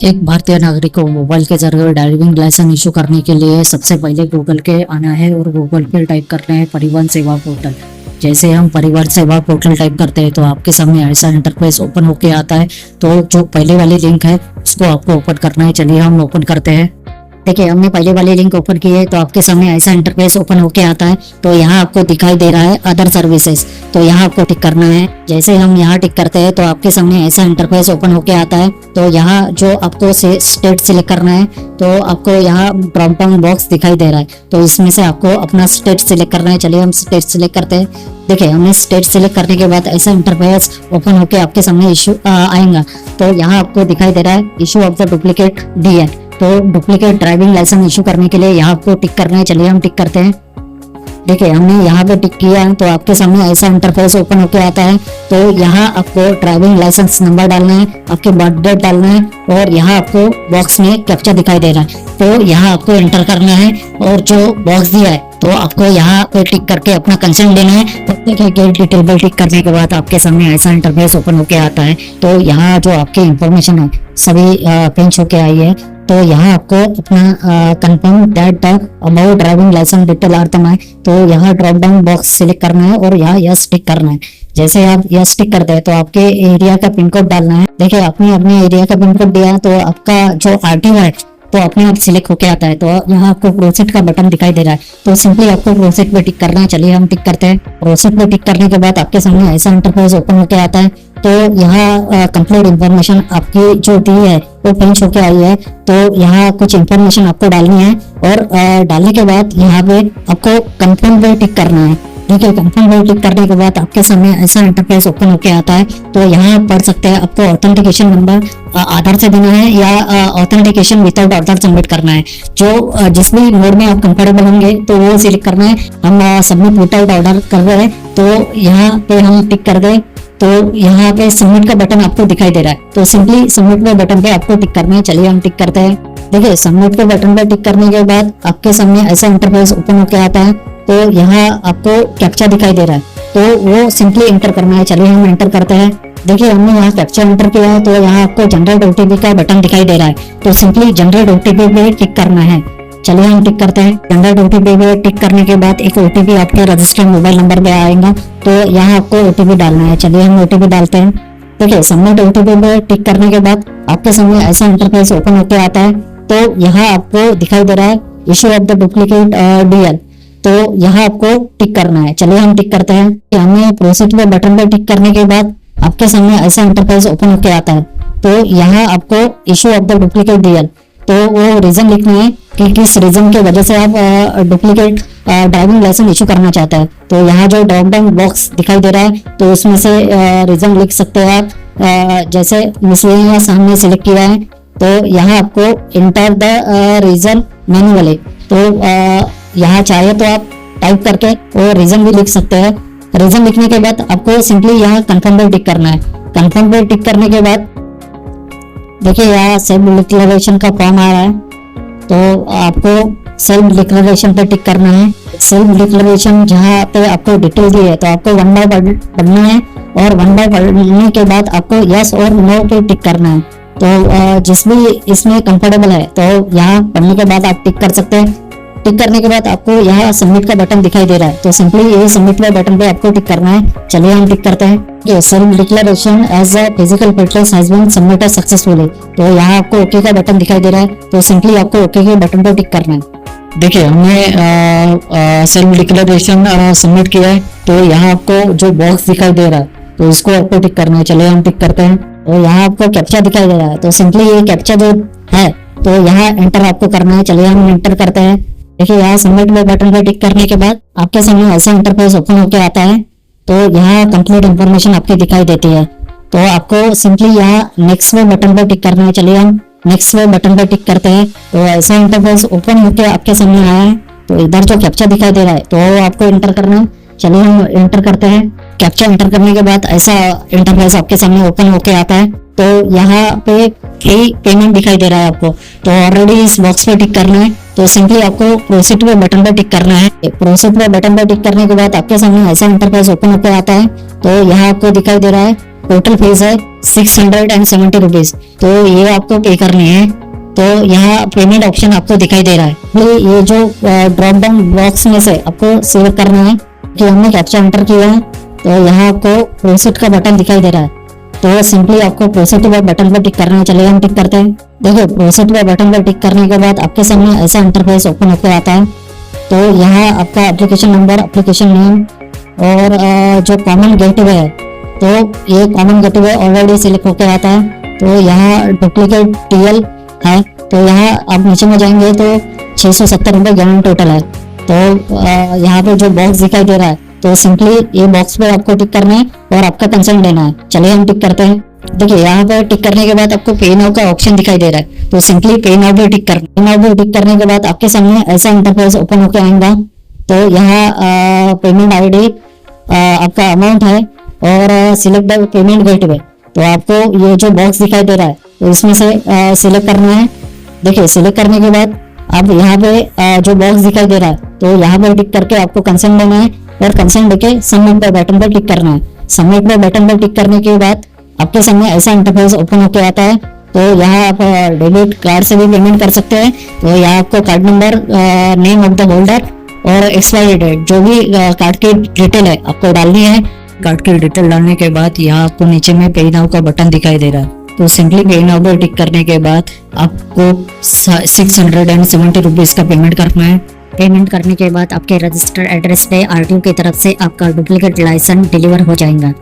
एक भारतीय नागरिक को मोबाइल के जरिए ड्राइविंग लाइसेंस इशू करने के लिए सबसे पहले गूगल के आना है और गूगल पे टाइप करना है परिवहन सेवा पोर्टल। जैसे हम परिवहन सेवा पोर्टल टाइप करते हैं तो आपके सामने ऐसा इंटरफेस ओपन होके आता है। तो जो पहले वाली लिंक है उसको आपको ओपन करना है। चलिए हम ओपन करते हैं। देखिए हमने पहले वाली लिंक ओपन की है तो आपके सामने ऐसा इंटरफेस ओपन होके आता है। तो यहाँ आपको दिखाई दे रहा है अदर सर्विसेज, तो यहाँ आपको टिक करना है। जैसे हम यहाँ टिक करते हैं तो आपके सामने ऐसा इंटरफेस ओपन होके आता है। तो यहाँ जो आपको स्टेट सिलेक्ट करना है तो आपको यहाँ ड्रॉप डाउन बॉक्स दिखाई दे रहा है, तो इसमें से आपको अपना स्टेट सिलेक्ट करना है। चलिए हम स्टेट सिलेक्ट करते हैं। देखिए हमने स्टेट सिलेक्ट करने के बाद ऐसा इंटरफेस ओपन होके आपके सामने इशू आएगा। तो यहाँ आपको दिखाई दे रहा है issue of the duplicate DL। तो डुप्लीकेट ड्राइविंग लाइसेंस इशू करने के लिए यहाँ आपको टिक करना है। चलिए हम टिक करते हैं। देखिए हमने यहाँ पे टिक किया है तो आपके सामने ऐसा इंटरफेस ओपन होके आता है। तो यहाँ आपको ड्राइविंग लाइसेंस नंबर डालना है, आपके बर्थ डेट डालना है और यहाँ आपको बॉक्स में कैप्चा दिखाई दे रहा है तो यहाँ आपको एंटर करना है। और जो बॉक्स दिया है तो आपको यहाँ पे टिक करके अपना कंसेंट देना है। तो देखिए गेट डिटेल टिक करने के बाद आपके सामने ऐसा इंटरफेस ओपन होके आता है। तो यहाँ जो आपकी इंफॉर्मेशन है सभी पिंच होके आई है। तो यहाँ आपको अपना confirm that the about driving licence detail are the. तो यहाँ ड्रॉप डाउन बॉक्स सिलेक्ट करना है और यहाँ यस टिक करना है। जैसे आप यस टिक करते हैं तो आपके एरिया का पिन कोड डालना है। देखिए आपने अपने एरिया का पिन कोड दिया तो आपका जो RTO है तो अपने आप सिलेक्ट होके आता है। तो यहाँ आपको प्रोसीड का बटन दिखाई दे रहा है तो सिंपली आपको प्रोसीड पे टिक करना है। चलिए हम टिक करते हैं। प्रोसीड पे टिक करने के बाद आपके सामने ऐसा इंटरफेस ओपन होके आता है। तो यहाँ कंप्लीट इन्फॉर्मेशन आपकी जो दी है वो पिंच होके आई है। तो यहाँ कुछ इन्फॉर्मेशन आपको डालनी है और डालने के बाद यहाँ पे आपको कंफर्म पे टिक करना है। देखिए कंफर्म पे टिक करने के बाद आपके सामने ऐसा इंटरफेस ओपन होके आता है। तो यहाँ आप पढ़ सकते हैं आपको ऑथेंटिकेशन नंबर आधार से देना है या ऑथेंटिकेशन विदाउट आधार सबमिट करना है। जो जिस भी मोड में आप कंफर्टेबल होंगे तो वो सिलेक्ट करना है। हम सबमिट विदाउट ऑर्डर कर रहे हैं तो यहाँ पे हम टिक कर दें। तो यहाँ पे सबमिट का बटन आपको दिखाई दे रहा है तो सिंपली सबमिट के बटन पे आपको टिक करना है। चलिए हम टिक करते हैं। देखिए सबमिट के बटन पे टिक करने के बाद आपके सामने ऐसा इंटरफेस ओपन होके आता है। तो यहाँ आपको कैप्चा दिखाई दे रहा है तो वो सिंपली एंटर करना है। चलिए हम एंटर करते हैं। देखिए हमने यहाँ कैप्चा एंटर किया है तो यहाँ आपको जनरेट OTP का बटन दिखाई दे रहा है तो सिंपली जनरेट OTP पे टिक करना है। चलिए हम टिक करते हैं। जनरेट OTP पे टिक करने के बाद एक OTP आपके रजिस्टर्ड मोबाइल नंबर पे आएगा तो यहाँ आपको OTP डालना है। चलिए हम OTP डालते हैं। देखिए सबमिट OTP पे टिक करने के बाद आपके सामने ऐसा इंटरफेस ओपन होकर आता है। तो यहाँ आपको दिखाई दे रहा है issue of the duplicate DL। तो यहाँ आपको टिक करना है। चलिए हम टिक करते हैं। हमें प्रोसीड पे बटन पे टिक करने के बाद आपके सामने ऐसा इंटरफेस ओपन होकर आता है। तो यहाँ आपको issue of the duplicate DL तो वो रीजन लिखना है कि किस रीजन की वजह से आप डुप्लीकेट ड्राइविंग लाइसेंस इशू करना चाहते हैं। तो यहाँ जो ड्रॉप डाउन बॉक्स दिखाई दे रहा है तो उसमें से रीजन लिख सकते हैं आप। जैसे मिसलेनियस या सामने सिलेक्ट किया है तो यहाँ आपको इंटर द रीजन मैन्युअली। तो यहाँ चाहे तो आप टाइप करके वो रीजन भी लिख सकते हैं। रीजन लिखने के बाद आपको सिंपली यहाँ कंफर्म पे टिक करना है। कंफर्म पे टिक करने के बाद देखिए यहाँ सेल्फ डिक्लेरेशन का फॉर्म आ रहा है तो आपको सेल्फ डिक्लेरेशन पे टिक करना है। सेल्फ डिक्लेरेशन जहाँ पे आपको डिटेल दी है तो आपको 1 बाय पढ़ना है और 1 बाय पढ़ने के बाद आपको यस और नो पे टिक करना है। तो जिस भी इसमें कंफर्टेबल है तो यहाँ पढ़ने के बाद आप टिक कर सकते हैं। टिक करने के बाद आपको यहाँ सबमिट का बटन दिखाई दे रहा है तो सिंपली ये सबमिट वाले बटन पे आपको टिक करना है। चलिए हम टिक करते हैं। Self declaration as a physical fitness has been submitted successfully. तो यहाँ आपको ओके का बटन दिखाई दे रहा है तो सिंपली आपको ओके के बटन पे टिक करना है। देखिए हमने सेल्फ डिक्लेरेशन सबमिट किया है तो यहाँ आपको जो बॉक्स दिखाई दे रहा है तो इसको आपको टिक करना है। चलिए हम टिक करते हैं। तो यहाँ आपको कैप्चा दिखाई दे रहा है तो सिंपली ये कैप्चा जो है तो यहाँ एंटर आपको करना है। चलिए हम एंटर करते हैं। देखिए यहाँ सबमिट में बटन पे टिक करने के बाद आपके सामने ऐसा इंटरफेस ओपन होकर आता है। तो यहाँ कंप्लीट इन्फॉर्मेशन आपकी दिखाई देती है तो आपको सिंपली यहाँ नेक्स्ट पे बटन पे टिक करना है। चलिए हम नेक्स्ट पे बटन पे टिक करते हैं। तो ऐसा इंटरफेस ओपन होकर आपके सामने आया है। तो इधर जो कैप्चा दिखाई दे रहा है तो आपको एंटर करना है। चलिए हम एंटर करते हैं। कैप्चा एंटर करने के बाद ऐसा इंटरफेस आपके सामने ओपन होके आता है। तो यहाँ पे पेमेंट दिखाई दे रहा है आपको तो ऑलरेडी इस बॉक्स पे टिक करना है। तो सिंपली आपको प्रोसीड पे बटन पे टिक करना है। प्रोसीड पे बटन पे टिक करने के बाद आपके सामने ऐसा इंटरफेस ओपन होकर आता है। तो यहाँ आपको दिखाई दे रहा है टोटल फीस है 670 रुपीज। तो ये आपको पे करनी है। तो यहाँ पेमेंट ऑप्शन आपको दिखाई दे रहा है। ये जो ड्रॉप डाउन बॉक्स में से आपको सिलेक्ट करना है कि हमने कैप्चा एंटर किया है। तो यहाँ आपको प्रोसीड का बटन दिखाई दे रहा है। तो सिंपली आपको प्रोसीड पे बटन पर टिक करना है। चलिए हम टिक करते हैं। देखो प्रोसीड पे बटन पर टिक करने के बाद आपके सामने ऐसा इंटरफेस ओपन होकर आता है। तो यहाँ आपका एप्लीकेशन नंबर, एप्लीकेशन नेम और जो कॉमन गेटवे है, तो ये कॉमन गेटवे ऑलरेडी सिलेक्ट होकर आता है। तो यहाँ डुप्लीकेट टीएल है। तो यहाँ आप नीचे में जाएंगे तो 670 रुपये ग्रांड टोटल है। तो यहाँ पे जो बॉक्स दिखाई दे रहा है, तो सिंपली ये बॉक्स पे आपको टिक करना है और आपका कंसर्न देना है। चलिए हम टिक करते हैं। देखिए यहाँ पे टिक करने के बाद आपको पे नाउ का ऑप्शन दिखाई दे रहा है। तो सिंपली पे नाउ पे टिक करना। पे नाउ पे टिक करने के बाद आपके सामने ऐसा इंटरफेस ओपन होकर आएगा। तो यहाँ पेमेंट आईडी, आपका अमाउंट है और सिलेक्ट द पेमेंट गेटवे। तो आपको ये जो बॉक्स दिखाई दे रहा है, तो इसमें से सिलेक्ट करना है। देखिए सिलेक्ट करने के बाद आप यहाँ पे जो बॉक्स दिखाई दे रहा है, तो यहाँ पे टिक करके आपको कंसर्न देना है और कंसर्न देके सबमिट पे बटन पर टिक करना है। सबमिट पे बटन पर टिक करने के बाद आपके सामने ऐसा इंटरफेस ओपन होकर आता है। तो यहाँ आप डेबिट कार्ड से भी पेमेंट कर सकते हैं। तो यहाँ आपको card number, name of the holder और एक्सपायरी डेट, जो भी कार्ड की डिटेल है आपको डालनी है। कार्ड की डिटेल डालने के बाद यहाँ आपको नीचे में पे नाउ का बटन दिखाई दे रहा है। तो सिंपली पे नाउ पर टिक करने के बाद आपको 670 रुपीज का पेमेंट करना है। पेमेंट करने के बाद आपके रजिस्टर्ड एड्रेस पे आरटीओ की तरफ से आपका डुप्लीकेट लाइसेंस डिलीवर हो जाएगा।